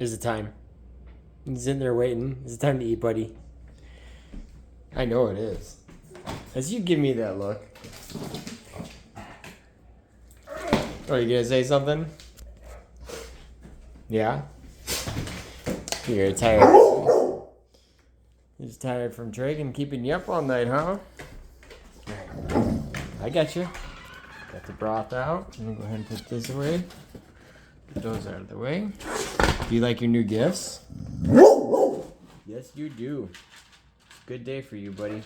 Is it time? He's in there waiting. Is it time to eat, buddy? I know it is. As you give me that look. Oh, you gonna say something? Yeah? You're tired. You're just tired from Dragon keeping you up all night, huh? I got you. Got the broth out. I'm gonna go ahead and put this away. Get those out of the way. Do you like your new gifts? Yes, you do. Good day for you, buddy.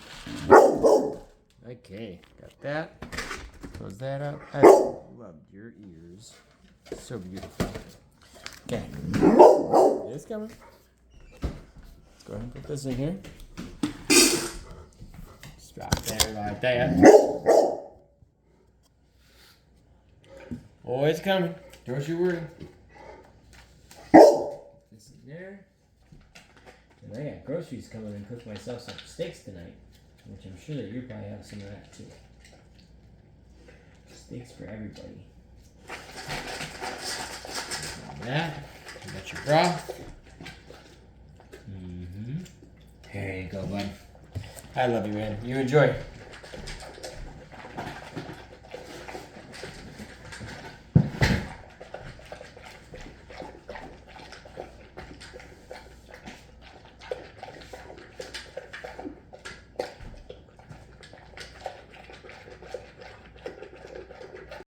Okay, got that. Close that up. I loved your ears. So beautiful. Okay. It's coming. Let's go ahead and put this in here. Just drop there like that. Oh, it's coming. Don't you worry. This in there. And I got groceries coming and cook myself some steaks tonight, which I'm sure that you probably have some of that too. Steaks for everybody. That. You got your broth. There you go, bud. I love you, man. You enjoy.